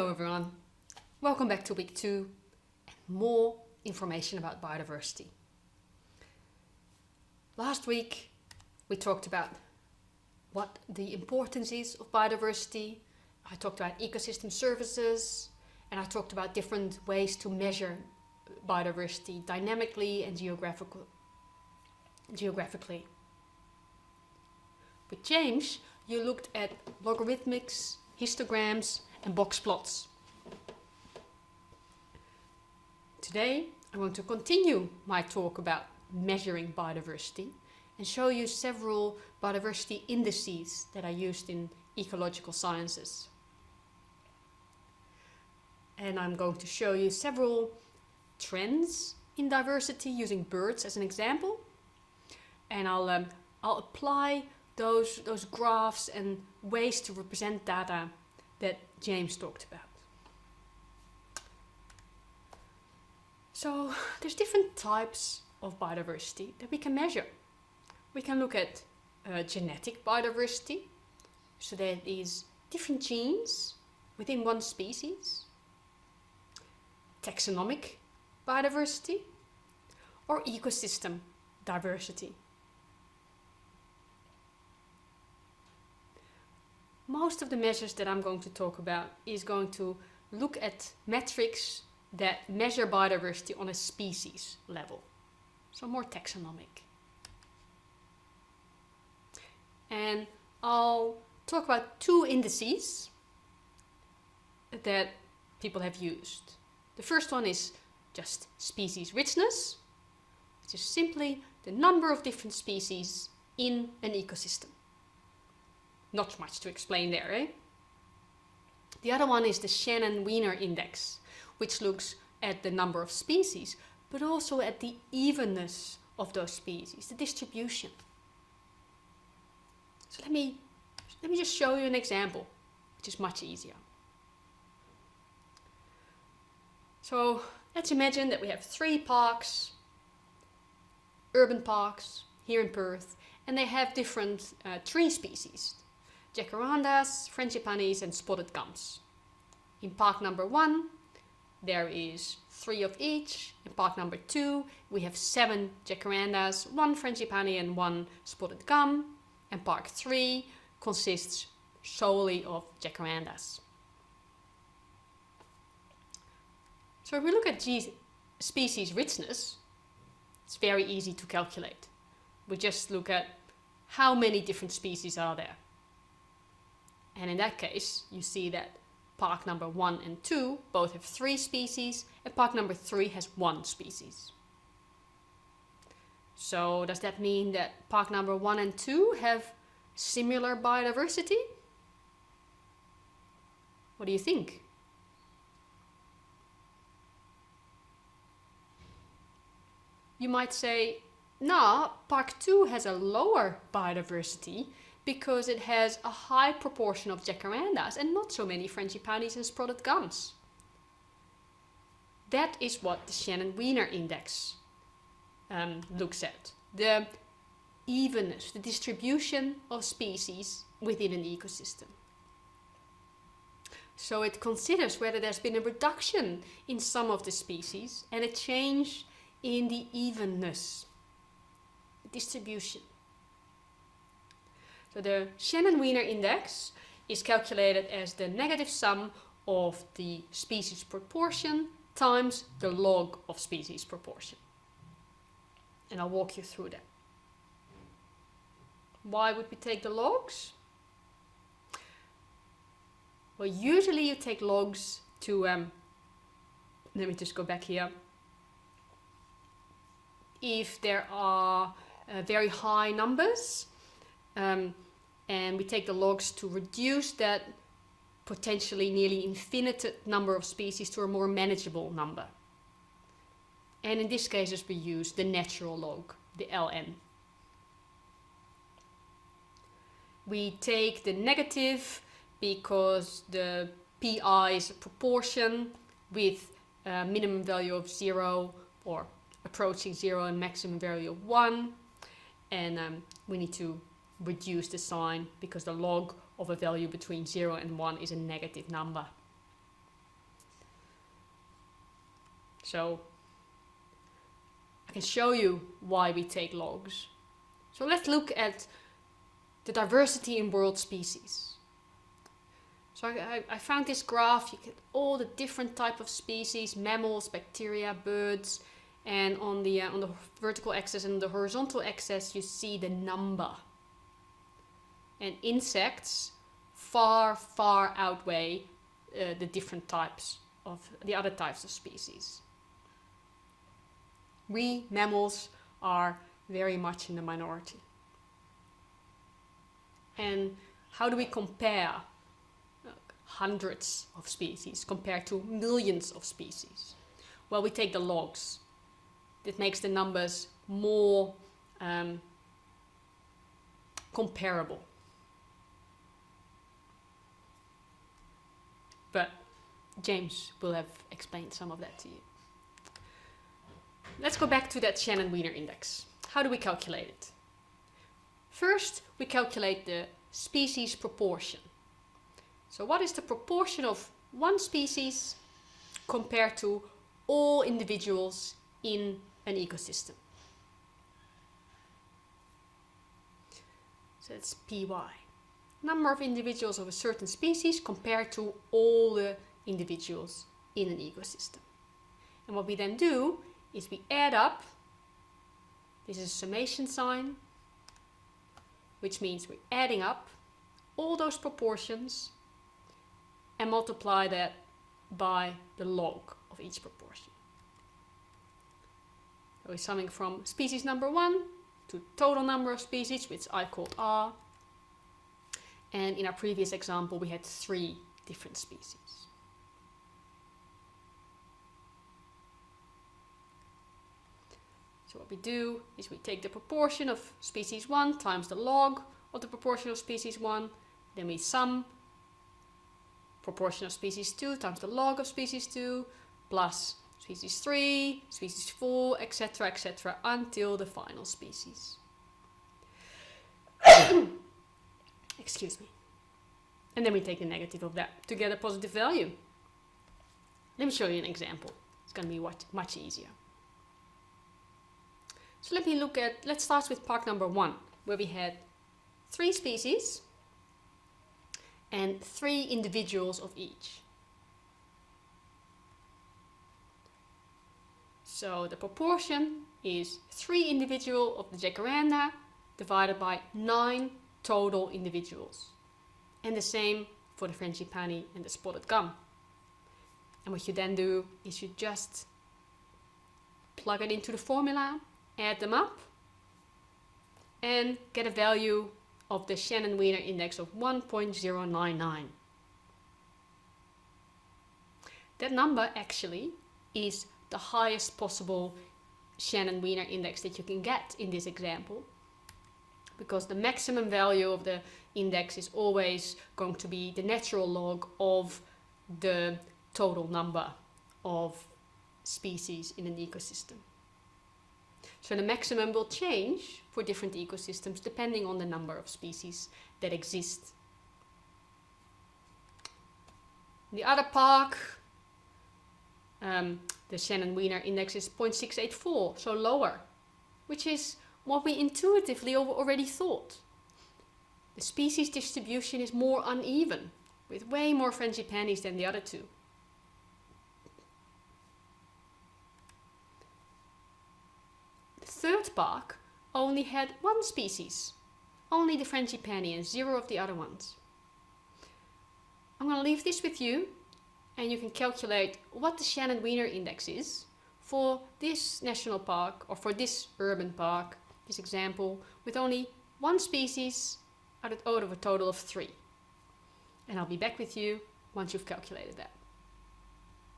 Hello everyone, welcome back to week 2 and more information about biodiversity. Last week we talked about what the importance is of biodiversity. I talked about ecosystem services and I talked about different ways to measure biodiversity dynamically and geographically. With James, you looked at logarithmics, histograms and box plots. Today I'm going to continue my talk about measuring biodiversity and show you several biodiversity indices that I used in ecological sciences. And I'm going to show you several trends in diversity using birds as an example. And I'll apply those graphs and ways to represent data that James talked about. So there's different types of biodiversity that we can measure. We can look at genetic biodiversity, so that is different genes within one species, taxonomic biodiversity, or ecosystem diversity. Most of the measures that I'm going to talk about is going to look at metrics that measure biodiversity on a species level, so more taxonomic. And I'll talk about two indices that people have used. The first one is just species richness, which is simply the number of different species in an ecosystem. Not much to explain there, eh? The other one is the Shannon-Wiener index, which looks at the number of species, but also at the evenness of those species, the distribution. So let me just show you an example, which is much easier. So let's imagine that we have 3 parks, urban parks here in Perth, and they have different tree species. Jacarandas, frangipanis and spotted gums. In park number 1 there is 3 of each. In park number 2 we have 7 jacarandas, 1 frangipani and 1 spotted gum. And park 3 consists solely of jacarandas. So if we look at species richness, it's very easy to calculate. We just look at how many different species are there. And in that case, you see that park number 1 and 2 both have 3 species, and park number 3 has 1 species. So does that mean that park number 1 and 2 have similar biodiversity? What do you think? You might say, nah, park 2 has a lower biodiversity because it has a high proportion of jacarandas and not so many frangipanis and spotted gums. That is what the Shannon-Wiener index looks at. The evenness, the distribution of species within an ecosystem. So it considers whether there's been a reduction in some of the species and a change in the evenness, the distribution. So the Shannon-Wiener index is calculated as the negative sum of the species proportion times the log of species proportion. And I'll walk you through that. Why would we take the logs? Well, usually you take logs to, let me just go back here. If there are very high numbers, and we take the logs to reduce that potentially nearly infinite number of species to a more manageable number. And in this case we use the natural log, the ln. We take the negative because the pi is a proportion with a minimum value of 0 or approaching 0 and maximum value of 1. And we need to reduce the sign because the log of a value between 0 and 1 is a negative number. So I can show you why we take logs. So let's look at the diversity in world species. So I found this graph. You get all the different type of species, mammals, bacteria, birds, and on the vertical axis and the horizontal axis you see the number. And insects far outweigh the different types of the other types of species. We mammals are very much in the minority. And how do we compare hundreds of species compared to millions of species? Well, we take the logs. It makes the numbers more comparable. But James will have explained some of that to you. Let's go back to that Shannon-Wiener index. How do we calculate it? First, we calculate the species proportion. So what is the proportion of one species compared to all individuals in an ecosystem? So that's PY. Number of individuals of a certain species compared to all the individuals in an ecosystem. And what we then do is we add up. This is a summation sign, which means we're adding up all those proportions and multiply that by the log of each proportion. So we're summing from species number 1 to total number of species, which I called R. And in our previous example, we had 3 different species. So what we do is we take the proportion of species 1 times the log of the proportion of species 1. Then we sum proportion of species 2 times the log of species 2 plus species 3, species 4, etc., etc., until the final species. Excuse me. And then we take the negative of that to get a positive value. Let me show you an example. It's going to be much easier. So let's start with part number 1, where we had 3 species and 3 individuals of each. So the proportion is 3 individuals of the jacaranda divided by 9 total individuals. And the same for the frangipani and the spotted gum. And what you then do is you just plug it into the formula, add them up, and get a value of the Shannon-Wiener index of 1.099. That number actually is the highest possible Shannon-Wiener index that you can get in this example, because the maximum value of the index is always going to be the natural log of the total number of species in an ecosystem. So the maximum will change for different ecosystems depending on the number of species that exist. In the other park, the Shannon-Wiener index is 0.684, so lower, which is what we intuitively already thought. The species distribution is more uneven, with way more frangipanis than the other 2. The third park only had 1 species, only the frangipani and 0 of the other ones. I'm going to leave this with you, and you can calculate what the Shannon-Wiener index is for this national park or for this urban park, this example, with only 1 species out of a total of 3. And I'll be back with you once you've calculated that.